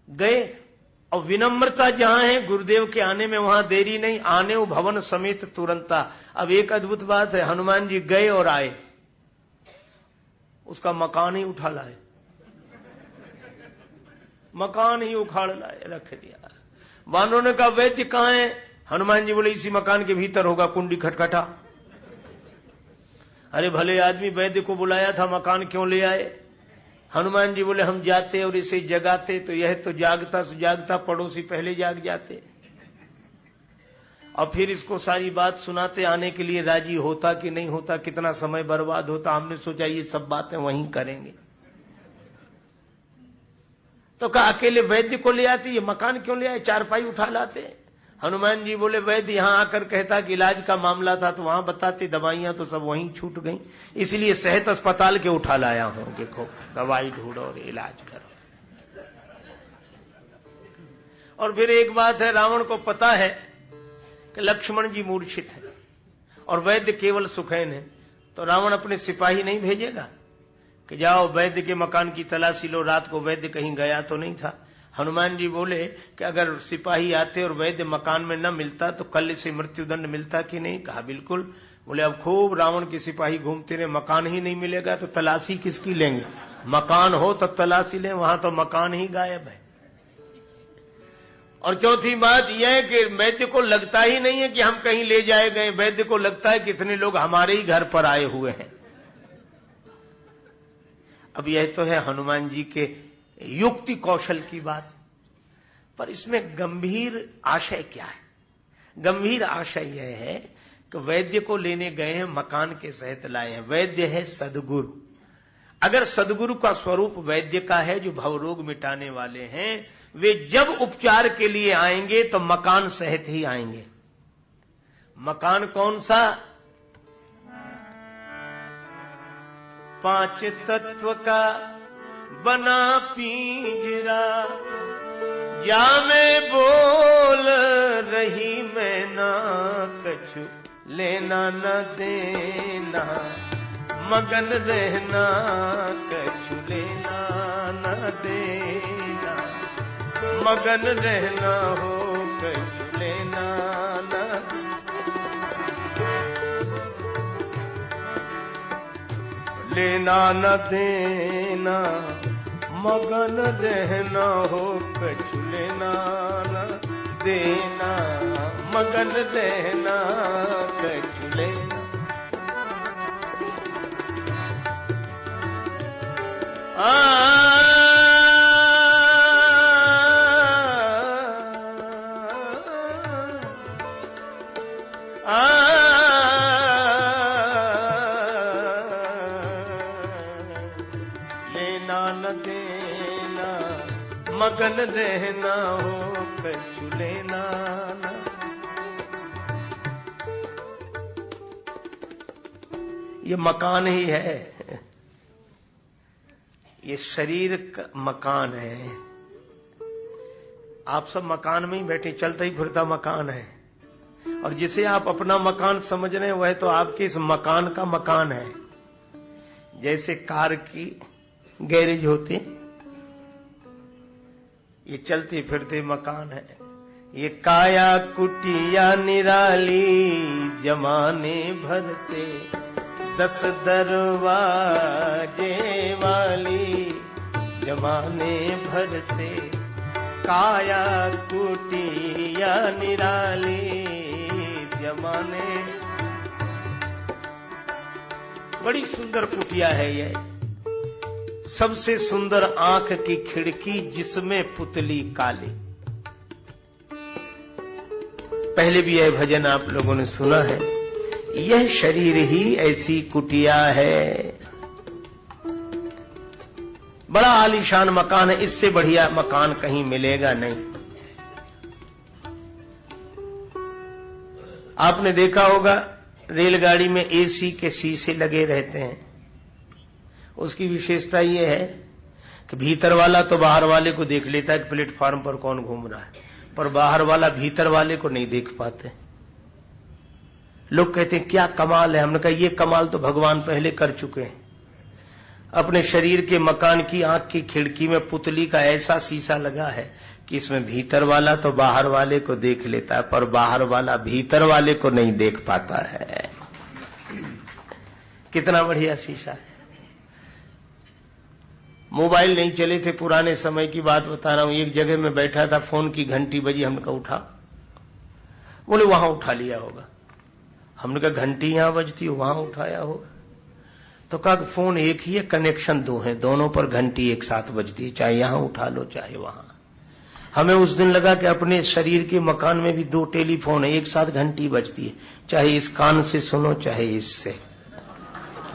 गए और विनम्रता जहां है गुरुदेव के आने में, वहां देरी नहीं, आने वो भवन समेत तुरंता। अब एक अद्भुत बात है, हनुमान जी गए और आए, उसका मकान ही उठा लाए, मकान ही उखाड़ लाए, रख दिया। वानरों ने कहा वैद्य कहां है? हनुमान जी बोले इसी मकान के भीतर होगा, कुंडी खटखटा। अरे भले आदमी, वैद्य को बुलाया था, मकान क्यों ले आए? हनुमान जी बोले हम जाते और इसे जगाते तो यह तो जागता जागता पड़ोसी पहले जाग जाते, और फिर इसको सारी बात सुनाते, आने के लिए राजी होता कि नहीं होता, कितना समय बर्बाद होता। हमने सोचा ये सब बातें वहीं करेंगे, तो कहा अकेले वैद्य को ले आते, ये मकान क्यों ले आए, चारपाई उठा लाते। हनुमान जी बोले वैद्य यहां आकर कहता कि इलाज का मामला था तो वहां बताते, दवाइयां तो सब वहीं छूट गई, इसलिए सेहत अस्पताल के उठा लाया हूं, देखो दवाई ढूंढो और इलाज करो। और फिर एक बात है, रावण को पता है कि लक्ष्मण जी मूर्छित हैं और वैद्य केवल सुखैन है, तो रावण अपने सिपाही नहीं भेजेगा कि जाओ वैद्य के मकान की तलाशी लो, रात को वैद्य कहीं गया तो नहीं था। हनुमान जी बोले कि अगर सिपाही आते और वैद्य मकान में न मिलता तो कल से मृत्युदंड मिलता कि नहीं? कहा बिल्कुल। बोले अब खूब रावण के सिपाही घूमते रहे, मकान ही नहीं मिलेगा तो तलाशी किसकी लेंगे? मकान हो तब तलाशी लें, वहां तो मकान ही गायब है। और चौथी बात यह है कि वैद्य को लगता ही नहीं है कि हम कहीं ले जाए गए, वैद्य को लगता है कि इतने लोग हमारे ही घर पर आए हुए हैं। अब यह तो है हनुमान जी के युक्ति कौशल की बात, पर इसमें गंभीर आशय क्या है? गंभीर आशय यह है कि वैद्य को लेने गए हैं, मकान के सहित लाए हैं। वैद्य है सद्गुरु। अगर सद्गुरु का स्वरूप वैद्य का है जो भवरोग मिटाने वाले हैं, वे जब उपचार के लिए आएंगे तो मकान सहित ही आएंगे। मकान कौन सा? 5 तत्व का बना पिंजरा, या मैं बोल रही मैं ना कछु लेना न देना, मगन रहना कछु लेना न देना, मगन रहना हो कछु लेना न, लेना न देना, मगन रहना हो कछु लेना न देना, मगन रहना कछु लेना। लेना न देना, मगन रहना हो कछु लेना न। ये मकान ही है, ये शरीर का मकान है। आप सब मकान में ही बैठे, चलता ही फिरता मकान है, और जिसे आप अपना मकान समझ रहे हैं वह तो आपके इस मकान का मकान है। जैसे कार की गैरेज होते, ये चलते फिरते मकान है। ये काया कुटिया निराली जमाने भर से, 10 दरवाजे वाली जमाने भर से, काया कुटिया निराली जमाने। बड़ी सुंदर कुटिया है ये, सबसे सुंदर आंख की खिड़की जिसमें पुतली काली। पहले भी यह भजन आप लोगों ने सुना है। यह शरीर ही ऐसी कुटिया है, बड़ा आलीशान मकान है, इससे बढ़िया मकान कहीं मिलेगा नहीं। आपने देखा होगा रेलगाड़ी में एसी के शीशे लगे रहते हैं। उसकी विशेषता यह है कि भीतर वाला तो बाहर वाले को देख लेता है कि प्लेटफॉर्म पर कौन घूम रहा है, पर बाहर वाला भीतर वाले को नहीं देख पाते। लोग कहते हैं क्या कमाल है, हमने कहा ये कमाल तो भगवान पहले कर चुके हैं। अपने शरीर के मकान की आंख की खिड़की में पुतली का ऐसा शीशा लगा है कि इसमें भीतर वाला तो बाहर वाले को देख लेता है, पर बाहर वाला भीतर वाले को नहीं देख पाता है। कितना बढ़िया शीशा है। मोबाइल नहीं चले थे, पुराने समय की बात बता रहा हूं। एक जगह में बैठा था, फोन की घंटी बजी, हमने कहा उठा। बोले वहां उठा लिया होगा। हमने कहा घंटी यहां बजती है, वहां उठाया होगा। तो कहा फोन एक ही है, कनेक्शन दो है, दोनों पर घंटी एक साथ बजती है, चाहे यहां उठा लो चाहे वहां। हमें उस दिन लगा कि अपने शरीर के मकान में भी 2 टेलीफोन है, एक साथ घंटी बजती है, चाहे इस कान से सुनो चाहे इससे,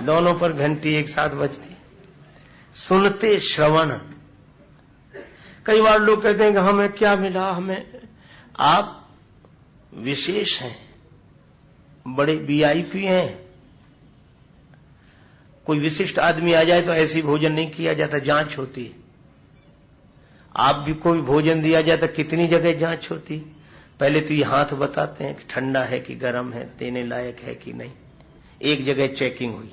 दोनों पर घंटी एक साथ बजती है। सुनते श्रवण। कई बार लोग कहते हैं कि हमें क्या मिला, हमें। आप विशेष हैं, बड़े वीआईपी हैं। कोई विशिष्ट आदमी आ जाए तो ऐसी भोजन नहीं किया जाता, जांच होती है। आप भी कोई भोजन दिया जाए तो कितनी जगह जांच होती। पहले तो ये हाथ बताते हैं कि ठंडा है कि गर्म है, देने लायक है कि नहीं। एक जगह चेकिंग हुई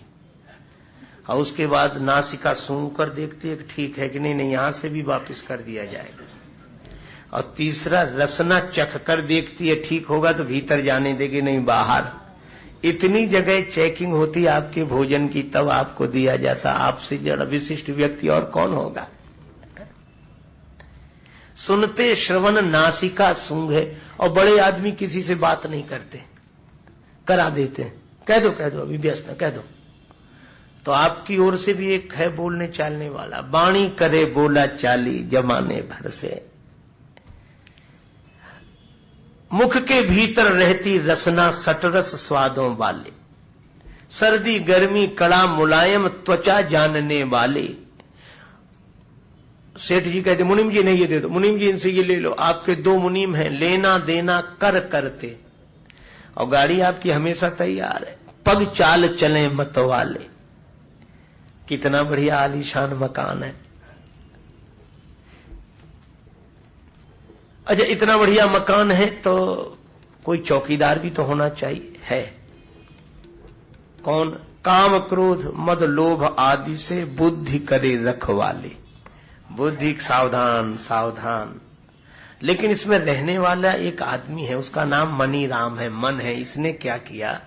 और उसके बाद नासिका सूंघ कर देखती है कि ठीक है कि नहीं, नहीं यहां से भी वापस कर दिया जाएगा। और तीसरा रसना चख कर देखती है, ठीक होगा तो भीतर जाने देगी, नहीं बाहर। इतनी जगह चेकिंग होती आपके भोजन की, तब आपको दिया जाता। आपसे जरा विशिष्ट व्यक्ति और कौन होगा। सुनते श्रवण नासिका सूंघे। और बड़े आदमी किसी से बात नहीं करते, करा देते हैं, कह दो अभी व्यस्त है, कह दो। तो आपकी ओर से भी एक है बोलने चालने वाला, बाणी करे बोला चाली जमाने भर से। मुख के भीतर रहती रसना सटरस स्वादों वाले, सर्दी गर्मी कड़ा मुलायम त्वचा जानने वाले। सेठ जी कहते मुनीम जी नहीं ये दे दो, मुनीम जी इनसे ये ले लो। आपके 2 मुनीम हैं, लेना देना कर करते, और गाड़ी आपकी हमेशा तैयार है। पग चाल चले मत वाले। कितना बढ़िया आलीशान मकान है। अच्छा, इतना बढ़िया मकान है तो कोई चौकीदार भी तो होना चाहिए। है कौन? काम क्रोध मद लोभ आदि से बुद्धि करे रखवाले। बुद्धि सावधान सावधान। लेकिन इसमें रहने वाला एक आदमी है, उसका नाम मनी राम है, मन है। इसने क्या किया,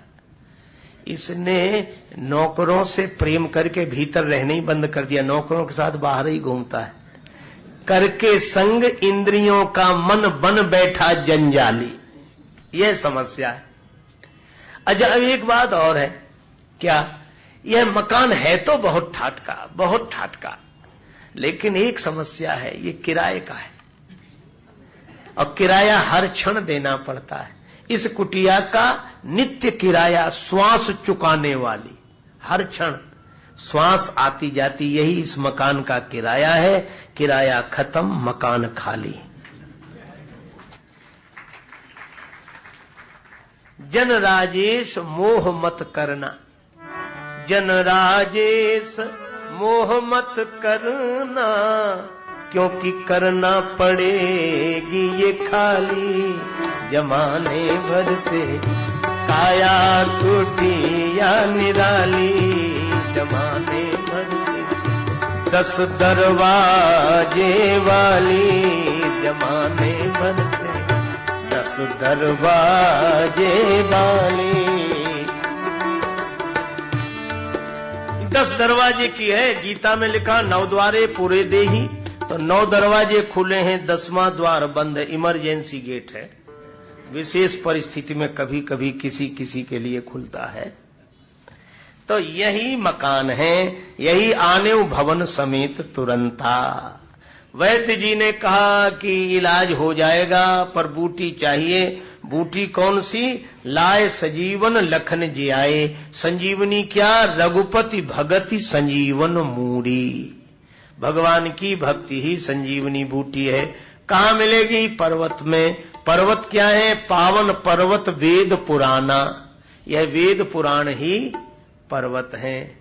इसने नौकरों से प्रेम करके भीतर रहने ही बंद कर दिया, नौकरों के साथ बाहर ही घूमता है। करके संग इंद्रियों का मन बन बैठा जंजाली। यह समस्या है। अच्छा, अब एक बात और है। क्या? यह मकान है तो बहुत ठाट का, लेकिन एक समस्या है, ये किराए का है और किराया हर क्षण देना पड़ता है। इस कुटिया का नित्य किराया श्वास चुकाने वाली, हर क्षण श्वास आती जाती, यही इस मकान का किराया है। किराया खत्म, मकान खाली। जन राजेश मोह मत करना, जन राजेश मोह मत करना, क्योंकि करना पड़ेगी ये खाली जमाने भर से। काया कुटिया निराली जमाने भर से, 10 दरवाजे वाली जमाने भर से, 10 दरवाजे वाली। 10 दरवाजे की है। गीता में लिखा 9 द्वारे पूरे देही, तो 9 दरवाजे खुले हैं, 10वां द्वार बंद है। इमरजेंसी गेट है, विशेष परिस्थिति में कभी कभी किसी किसी के लिए खुलता है। तो यही मकान है, यही आने भवन समेत तुरंता। वैद्य जी ने कहा कि इलाज हो जाएगा, पर बूटी चाहिए। बूटी कौन सी? लाए सजीवन लखन जियाए। संजीवनी क्या? रघुपति भगति संजीवन मूड़ी। भगवान की भक्ति ही संजीवनी बूटी है। कहां मिलेगी? पर्वत में। पर्वत क्या है? पावन पर्वत वेद पुराना। यह वेद पुराण ही पर्वत हैं।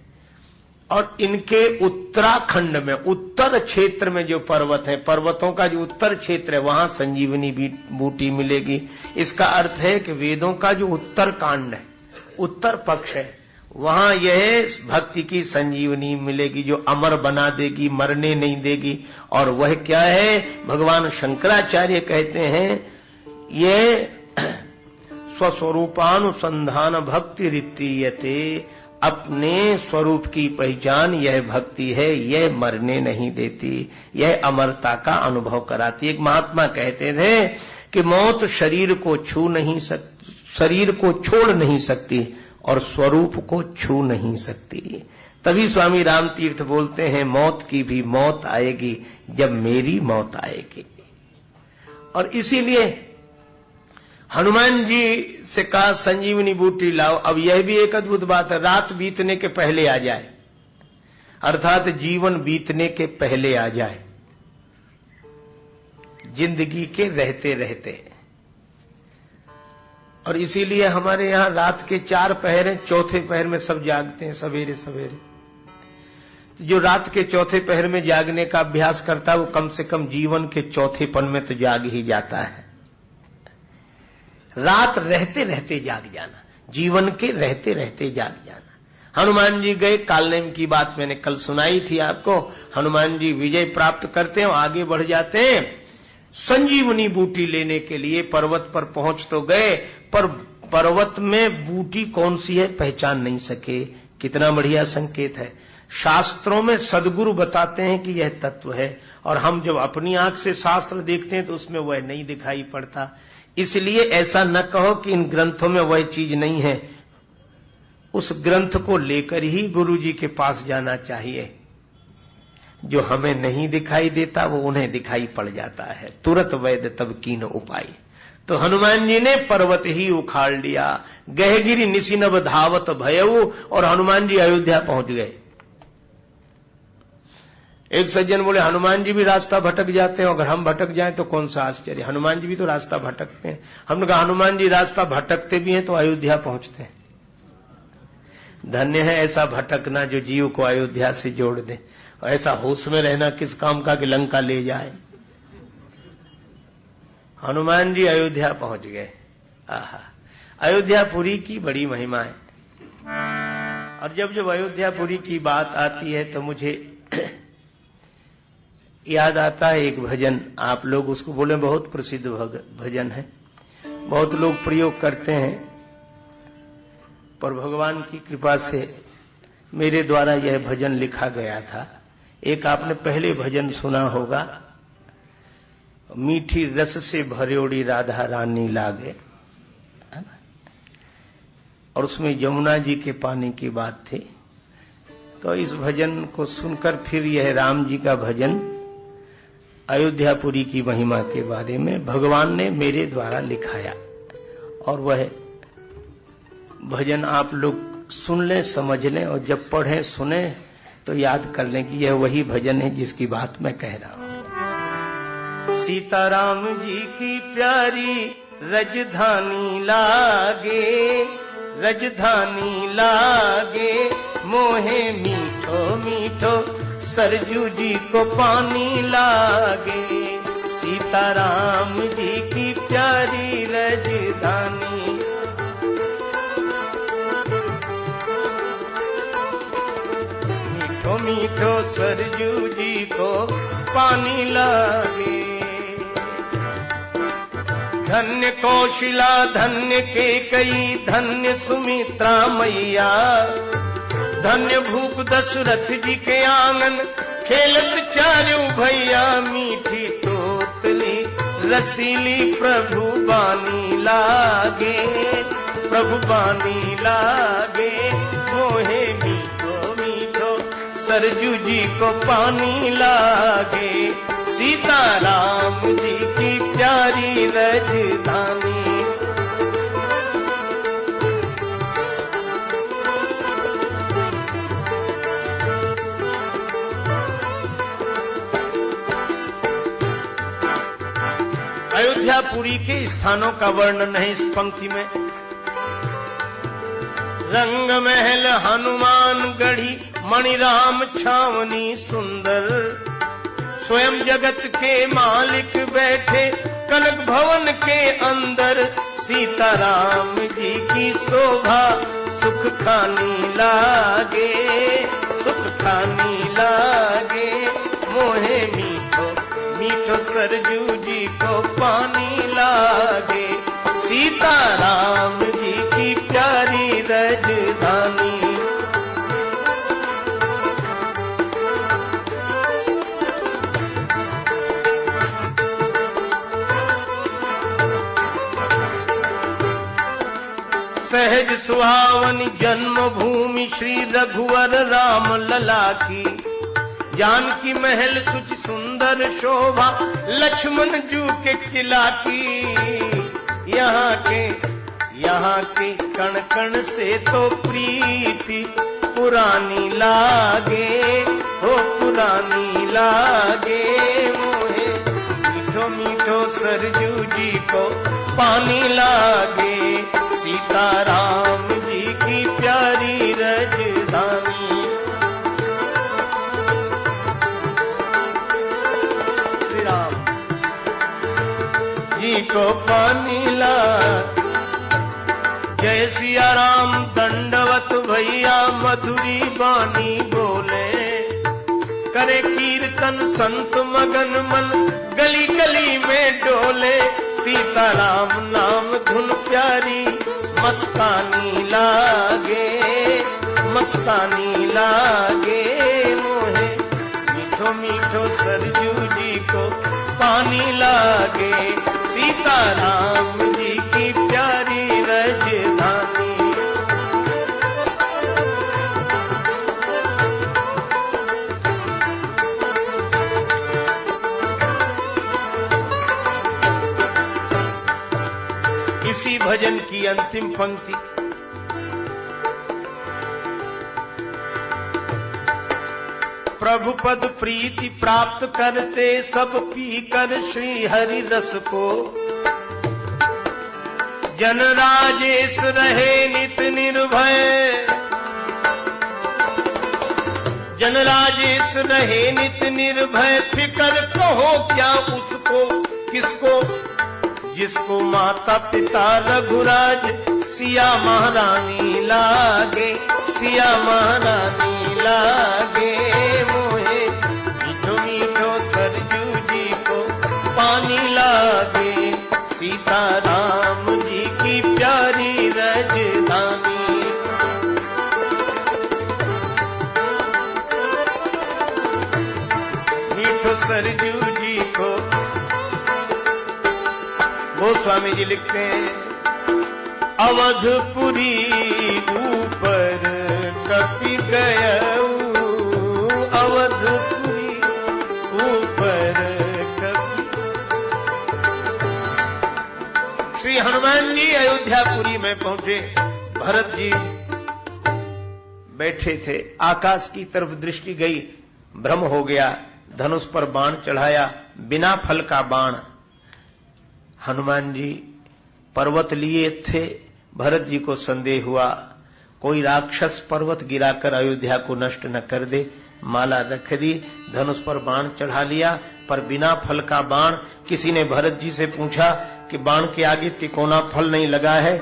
और इनके उत्तराखंड में, उत्तर क्षेत्र में जो पर्वत है, पर्वतों का जो उत्तर क्षेत्र है, वहां संजीवनी बूटी मिलेगी। इसका अर्थ है कि वेदों का जो उत्तर कांड है, उत्तर पक्ष है, वहां यह भक्ति की संजीवनी मिलेगी जो अमर बना देगी, मरने नहीं देगी। और वह क्या है? भगवान शंकराचार्य कहते हैं ये स्वस्वरूपानुसंधान भक्ति रीतीयते, अपने स्वरूप की पहचान यह भक्ति है, यह मरने नहीं देती, यह अमरता का अनुभव कराती। एक महात्मा कहते थे कि मौत शरीर को छू नहीं सकती, शरीर को छोड़ नहीं सकती और स्वरूप को छू नहीं सकती। तभी स्वामी राम तीर्थ बोलते हैं मौत की भी मौत आएगी जब मेरी मौत आएगी। और इसीलिए हनुमान जी से कहा संजीवनी बूटी लाओ। अब यह भी एक अद्भुत बात है, रात बीतने के पहले आ जाए, अर्थात जीवन बीतने के पहले आ जाए, जिंदगी के रहते रहते। और इसीलिए हमारे यहां रात के 4 पहर हैं, चौथे पहर में सब जागते हैं सवेरे सवेरे। तो जो रात के चौथे पहर में जागने का अभ्यास करता है वो कम से कम जीवन के चौथेपन में तो जाग ही जाता है। रात रहते रहते जाग जाना, जीवन के रहते रहते जाग जाना। हनुमान जी गए, कालनेम की बात मैंने कल सुनाई थी आपको। हनुमान जी विजय प्राप्त करते हैं, आगे बढ़ जाते हैं, संजीवनी बूटी लेने के लिए पर्वत पर पहुंच तो गए, पर पर्वत में बूटी कौन सी है पहचान नहीं सके। कितना बढ़िया संकेत है। शास्त्रों में सद्गुरु बताते हैं कि यह तत्व है, और हम जब अपनी आंख से शास्त्र देखते हैं तो उसमें वह नहीं दिखाई पड़ता। इसलिए ऐसा न कहो कि इन ग्रंथों में वह चीज नहीं है, उस ग्रंथ को लेकर ही गुरु जी के पास जाना चाहिए। जो हमें नहीं दिखाई देता वो उन्हें दिखाई पड़ जाता है। तुरंत वैद्य तब कीन उपाय। तो हनुमान जी ने पर्वत ही उखाड़ लिया। गहगिरी निशिनभ धावत भयऊ, और हनुमान जी अयोध्या पहुंच गए। एक सज्जन बोले हनुमान जी भी रास्ता भटक जाते हैं, अगर हम भटक जाएं तो कौन सा आश्चर्य, हनुमान जी भी तो रास्ता भटकते हैं। हमने कहा हनुमान जी रास्ता भटकते भी हैं तो अयोध्या पहुंचते हैं। धन्य है ऐसा भटकना जो जीव को अयोध्या से जोड़ दे, और ऐसा होश में रहना किस काम का कि लंका ले जाए। हनुमान जी अयोध्या पहुंच गए। आहा, अयोध्यापुरी की बड़ी महिमा है। और जब जब अयोध्यापुरी की बात आती है तो मुझे याद आता है एक भजन, आप लोग उसको बोले बहुत प्रसिद्ध भजन है, बहुत लोग प्रयोग करते हैं, पर भगवान की कृपा से मेरे द्वारा यह भजन लिखा गया था। एक आपने पहले भजन सुना होगा, मीठी रस से भरियोड़ी राधा रानी लागे, और उसमें यमुना जी के पानी की बात थी। तो इस भजन को सुनकर फिर यह राम जी का भजन अयोध्यापुरी की महिमा के बारे में भगवान ने मेरे द्वारा लिखाया, और वह भजन आप लोग सुन लें, समझ लें, और जब पढ़ें सुने तो याद कर लें कि यह वही भजन है जिसकी बात मैं कह रहा हूं। सीताराम जी की प्यारी रजधानी लागे, रजधानी लागे, मोहे मीठो मीठो सरजू जी को पानी लागे। सीताराम जी की प्यारी रजधानी, मीठो मीठो सरजू जी को पानी लागे। धन्य कौशिला धन्य केकई, धन्य सुमित्रा मैया, धन्य भूप दशरथ जी के आंगन, खेलत चारू भैया, मीठी तोतली रसीली प्रभु बानी लागे, प्रभु बानी लागे, मोहे मीठो मीठो सरजू जी को पानी लागे। सीताराम जी की प्यारी रजधानी, अयोध्यापुरी के स्थानों का वर्णन है इस पंक्ति में। रंग महल हनुमान गढ़ी, मणिराम छावनी सुंदर, स्वयं जगत के मालिक बैठे कनक भवन के अंदर। सीताराम जी की शोभा सुख खानी लागे, सुख खानी लागे, मोहे मीठो मीठो सरजू जी को पानी लागे। सीताराम जी की प्यारी राजधानी, सहज सुहावनी जन्मभूमि श्री रघुवर राम लला की। जानकी महल सुच सुंदर शोभा लक्ष्मण जू के किला की। यहाँ के कण कण से तो प्रीति पुरानी लागे, हो पुरानी लागे, मोहे मीठो मीठो सरजू जी को पानी लागे। सीताराम जी की प्यारी राजधानी, श्री राम जी को पानी ला। जय सिया राम दंडवत भैया मधुरी बानी बोले। करे कीर्तन संत मगन मन गली गली में डोले। सीताराम नाम धुन प्यारी मस्तानी लागे, मस्तानी लागे, मोहे मीठो मीठो सरजू जी को पानी लागे। सीताराम जी की प्यारी राजधानी, इसी भजन की अंतिम पंक्ति, प्रभु पद प्रीति प्राप्त करते सब पीकर श्री हरि रस को। जन राजेश रहे नित निर्भय, जन राजेश रहे नित निर्भय। फिकर कहो क्या उसको किसको, जिसको माता पिता रघुराज सिया महारानी लागे, सिया महारानी लागे। मोहे मीठो मीठो सरजू जी को पानी लागे। सीताराम जी की प्यारी राजधानी, मीठो सरजू जी को। गोस्वामी जी लिखते हैं, अवधपुरी ऊपर कपि गयऊ, अवधपुरी ऊपर कपि। श्री हनुमान जी अयोध्यापुरी में पहुंचे। भरत जी बैठे थे, आकाश की तरफ दृष्टि गई, भ्रम हो गया, धनुष पर बाण चढ़ाया, बिना फल का बाण। हनुमान जी पर्वत लिए थे, भरत जी को संदेह हुआ कोई राक्षस पर्वत गिराकर अयोध्या को नष्ट न कर दे। माला रख दी, धनुष पर बाण चढ़ा लिया, पर बिना फल का बाण। किसी ने भरत जी से पूछा कि बाण के आगे तिकोना फल नहीं लगा है,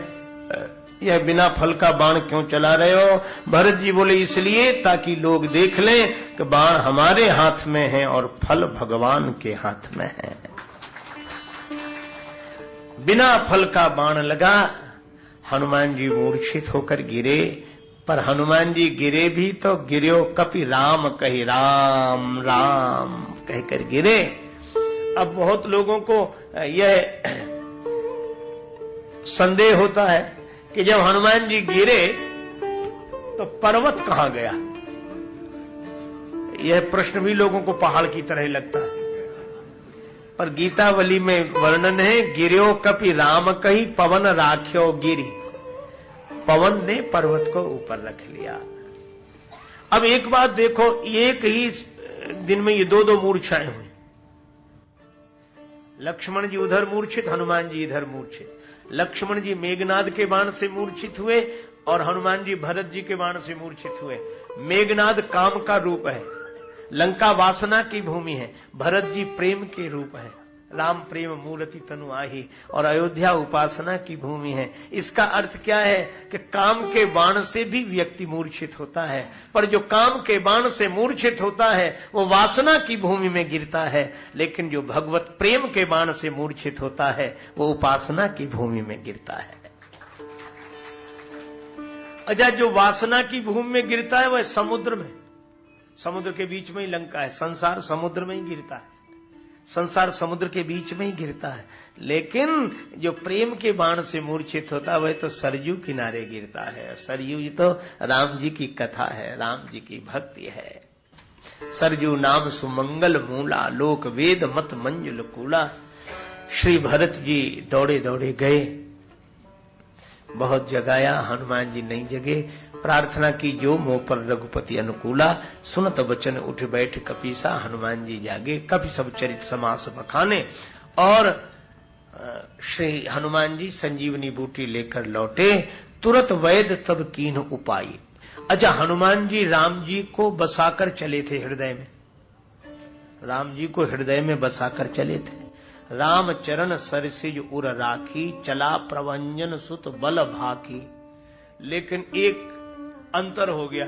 यह बिना फल का बाण क्यों चला रहे हो? भरत जी बोले, इसलिए ताकि लोग देख लें कि बाण हमारे हाथ में है और फल भगवान के हाथ में है। बिना फल का बाण लगा, हनुमान जी मूर्छित होकर गिरे। पर हनुमान जी गिरे भी तो गिर्यो कपि राम कही, राम राम कहकर गिरे। अब बहुत लोगों को यह संदेह होता है कि जब हनुमान जी गिरे तो पर्वत कहां गया। यह प्रश्न भी लोगों को पहाड़ की तरह लगता है, पर गीतावली में वर्णन है, गिर्यो कपि राम कही पवन राख्यो गिरी। पवन ने पर्वत को ऊपर रख लिया। अब एक बात देखो, एक ही दिन में ये दो मूर्छाएं हुई। लक्ष्मण जी उधर मूर्छित, हनुमान जी इधर मूर्छित। लक्ष्मण जी मेघनाद के बाण से मूर्छित हुए और हनुमान जी भरत जी के बाण से मूर्छित हुए। मेघनाद काम का रूप है, लंका वासना की भूमि है, भरत जी प्रेम के रूप है। राम प्रेम मूर्ति तनु आही, और अयोध्या उपासना की भूमि है। इसका अर्थ क्या है कि काम के बाण से भी व्यक्ति मूर्छित होता है, पर जो काम के बाण से मूर्छित होता है वो वासना की भूमि में गिरता है, लेकिन जो भगवत प्रेम के बाण से मूर्छित होता है वो उपासना की भूमि में गिरता है। अच्छा, जो वासना की भूमि में गिरता है वह समुद्र में, समुद्र के बीच में ही लंका है, संसार समुद्र में ही गिरता है, संसार समुद्र के बीच में ही गिरता है। लेकिन जो प्रेम के बाण से मूर्छित होता है वह तो सरयू किनारे गिरता है। सरयू जी तो राम जी की कथा है, राम जी की भक्ति है। सरयू नाम सुमंगल मूला, लोक वेद मत मंजुल कूला। श्री भरत जी दौड़े दौड़े गए, बहुत जगाया, हनुमान जी नहीं जगे। प्रार्थना की जो मोह पर रघुपति अनुकूला, सुनत वचन उठ बैठ कपीसा। हनुमान जी जागे, कपि सब चरित समास बखाने, और श्री हनुमान जी संजीवनी बूटी लेकर लौटे। तुरंत वैद तब कीन्ह उपाय। अच्छा, हनुमान जी राम जी को बसाकर चले थे हृदय में, राम जी को हृदय में बसाकर चले थे। राम चरण सरसिज उर राखी, चला प्रवंजन सुत बल भाकी। लेकिन एक अंतर हो गया,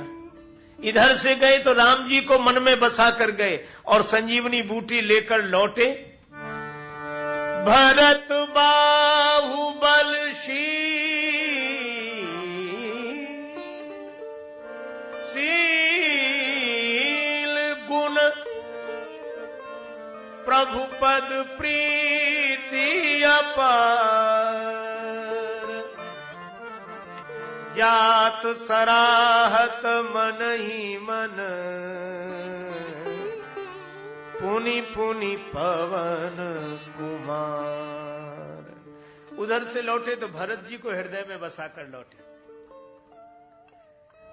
इधर से गए तो राम जी को मन में बसा कर गए और संजीवनी बूटी लेकर लौटे। भरत बाहुबल शील गुण, प्रभु पद प्रीति अपार। जात सराहत मन ही मन, पुनि पुनि पवन कुमार। उधर से लौटे तो भरत जी को हृदय में बसाकर लौटे।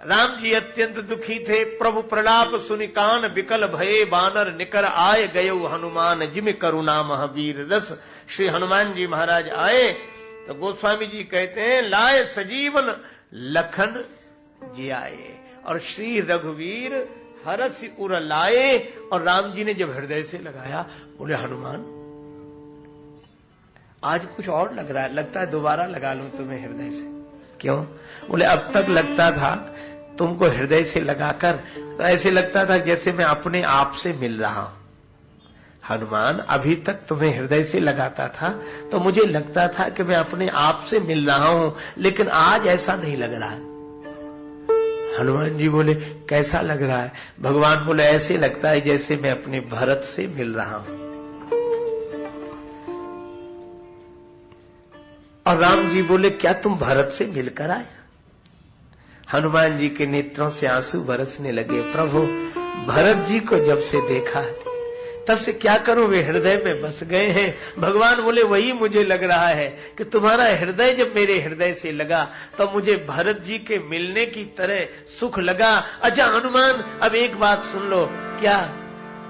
राम जी अत्यंत दुखी थे। प्रभु प्रलाप सुनि कान बिकल भये, बानर निकर आए गयो हनुमान, जिम करुणा महावीर रस। श्री हनुमान जी महाराज आए तो गोस्वामी जी कहते हैं, लाए सजीवन लखन जियाए, और श्री रघुवीर हरस उर लाए। और राम जी ने जब हृदय से लगाया, बोले हनुमान आज कुछ और लग रहा है, लगता है दोबारा लगा लूं तुम्हें हृदय से। क्यों? बोले अब तक लगता था तुमको हृदय से लगाकर तो ऐसे लगता था जैसे मैं अपने आप से मिल रहा हूं। हनुमान, अभी तक तुम्हें हृदय से लगाता था तो मुझे लगता था कि मैं अपने आप से मिल रहा हूं, लेकिन आज ऐसा नहीं लग रहा है। हनुमान जी बोले कैसा लग रहा है? भगवान बोले ऐसे लगता है जैसे मैं अपने भरत से मिल रहा हूं। और राम जी बोले क्या तुम भरत से मिलकर आए? हनुमान जी के नेत्रों से आंसू बरसने लगे। प्रभु, भरत जी को जब से देखा तब से क्या करूं, वे हृदय में बस गए हैं। भगवान बोले वही मुझे लग रहा है कि तुम्हारा हृदय जब मेरे हृदय से लगा तो मुझे भरत जी के मिलने की तरह सुख लगा। अच्छा हनुमान, अब एक बात सुन लो, क्या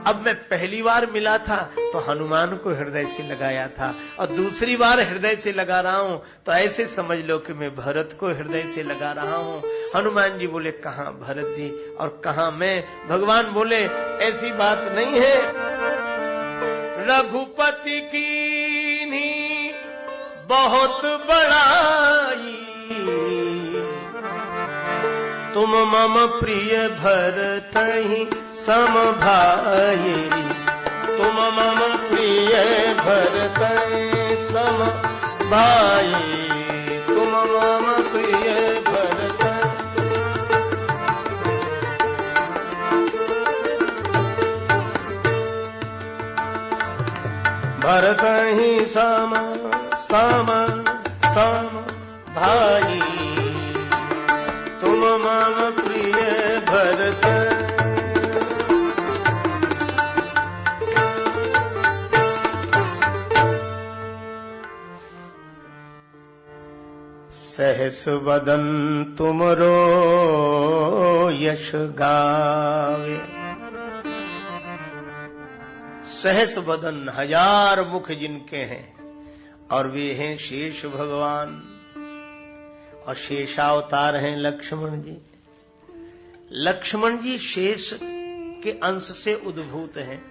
अब मैं पहली बार मिला था तो हनुमान को हृदय से लगाया था, और दूसरी बार हृदय से लगा रहा हूं तो ऐसे समझ लो कि मैं भरत को हृदय से लगा रहा हूं। हनुमान जी बोले कहां भरत जी और कहां मैं? भगवान बोले ऐसी बात नहीं है। रघुपति की बहुत बड़ाई, तुम मम प्रिय भरत ही सम भाई। तुम मम प्रिय भरत सम भाई। तुम मम प्रिय भरत। भरत ही सम सम सम भाई। तुम मम प्रिय भरत। सहस वदन तुमरो यश गावे। सहस वदन, हजार मुख जिनके हैं, और वे हैं शेष भगवान, और शेषावतार हैं लक्ष्मण जी। लक्ष्मण जी शेष के अंश से उद्भूत हैं,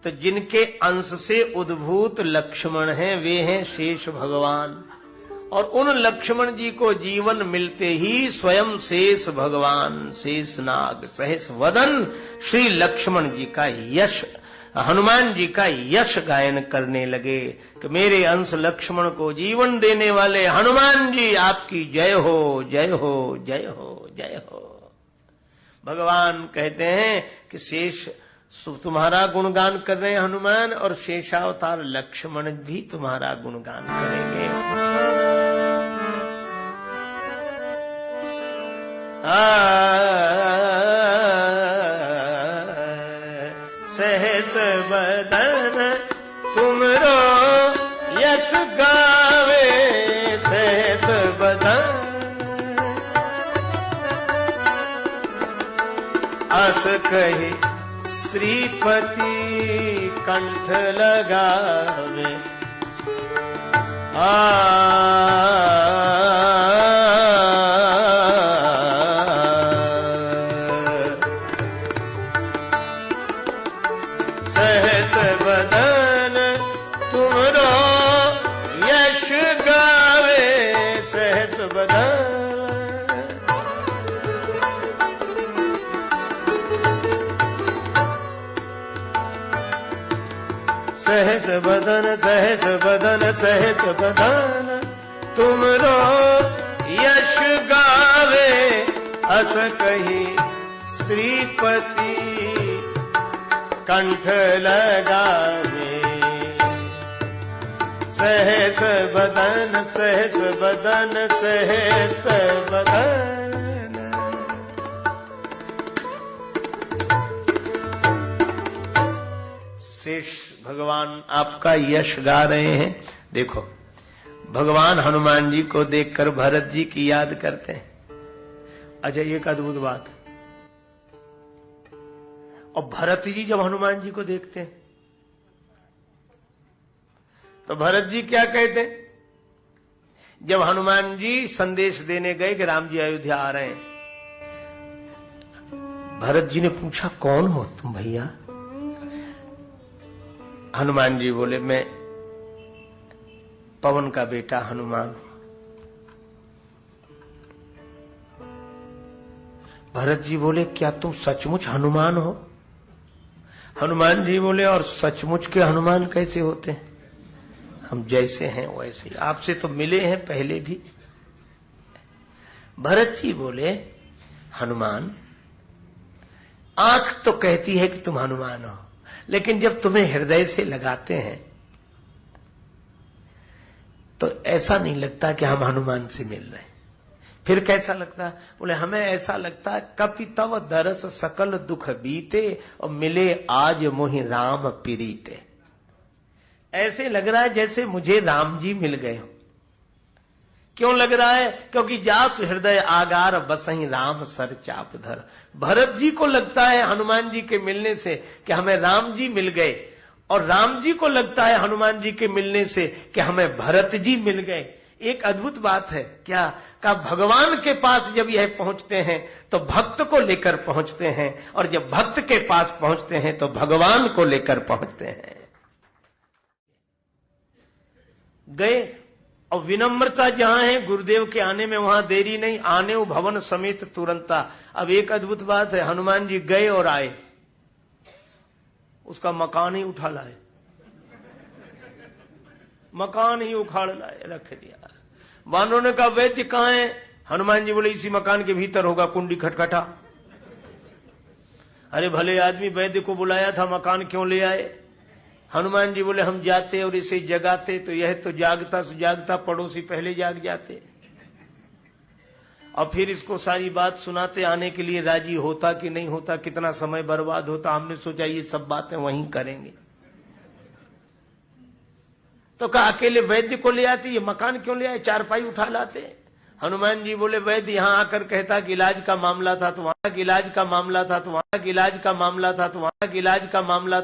तो जिनके अंश से उद्भूत लक्ष्मण हैं वे हैं शेष भगवान। और उन लक्ष्मण जी को जीवन मिलते ही स्वयं शेष भगवान शेषनाग सहस वदन श्री लक्ष्मण जी का यश, हनुमान जी का यश गायन करने लगे कि मेरे अंश लक्ष्मण को जीवन देने वाले हनुमान जी आपकी जय हो, जय हो, जय हो, जय हो। भगवान कहते हैं कि शेष तुम्हारा गुणगान कर रहे हैं हनुमान, और शेषावतार लक्ष्मण भी तुम्हारा गुणगान करेंगे। सहस बदन तुमरो यश गावे, सहस बदन अस कही श्रीपति कंठ लगावे। सहस बदन तुमरो यश गावे, सहस बदन सहस बदन, सहस बदन, सहस बदन तुमरो यश गावे, अस कही श्रीपति कंठ लगावे। सहस बदन, सहस बदन, सहस बदन। शेष भगवान आपका यश गा रहे हैं। देखो भगवान हनुमान जी को देखकर भरत जी की याद करते हैं। अच्छा एक अद्भुत बात, और भरत जी जब हनुमान जी को देखते हैं तो भरत जी क्या कहते हैं? जब हनुमान जी संदेश देने गए कि राम जी अयोध्या आ रहे हैं, भरत जी ने पूछा कौन हो तुम भैया? हनुमान जी बोले मैं पवन का बेटा हनुमान हूं। भरत जी बोले क्या तुम सचमुच हनुमान हो? हनुमान जी बोले और सचमुच के हनुमान कैसे होते हैं? हम जैसे हैं वैसे ही, आपसे तो मिले हैं पहले भी। भरत जी बोले हनुमान, आंख तो कहती है कि तुम हनुमान हो, लेकिन जब तुम्हें हृदय से लगाते हैं तो ऐसा नहीं लगता कि हम हनुमान से मिल रहे हैं। फिर कैसा लगता? बोले हमें ऐसा लगता कपि तव दरस सकल दुख बीते, और मिले आज मोहि राम प्रीते। ऐसे लग रहा है जैसे मुझे राम जी मिल गए हो। क्यों लग रहा है? क्योंकि जासु हृदय आगार बसहि राम सर चाप धर। भरत जी को लगता है हनुमान जी के मिलने से कि हमें राम जी मिल गए, और राम जी को लगता है हनुमान जी के मिलने से कि हमें भरत जी मिल गए। एक अद्भुत बात है क्या? का भगवान के पास जब यह पहुंचते हैं तो भक्त को लेकर पहुंचते हैं, और जब भक्त के पास पहुंचते हैं तो भगवान को लेकर पहुंचते हैं। गए, और विनम्रता जहां है गुरुदेव के आने में वहां देरी नहीं, आने भवन समेत तुरंता। अब एक अद्भुत बात है, हनुमान जी गए और आए, उसका मकान ही उठा लाए, मकान ही उखाड़ लाए रख दिया। वानरों ने कहा वैद्य कहां है? हनुमान जी बोले इसी मकान के भीतर होगा, कुंडी खटखटा। अरे भले आदमी, वैद्य को बुलाया था, मकान क्यों ले आए? हनुमान जी बोले हम जाते और इसे जगाते तो यह तो जागता सुजागता पड़ोसी पहले जाग जाते, और फिर इसको सारी बात सुनाते, आने के लिए राजी होता कि नहीं होता, कितना समय बर्बाद होता। हमने सोचा ये सब बातें वहीं करेंगे, तो कहा अकेले वैद्य को ले आती, ये मकान क्यों ले आए, चारपाई उठा लाते। हनुमान जी बोले वैद्य यहां आकर कहता कि इलाज का मामला था, तो वहां इलाज का मामला था, तो वहां इलाज का मामला था, तो वहां इलाज का मामला था।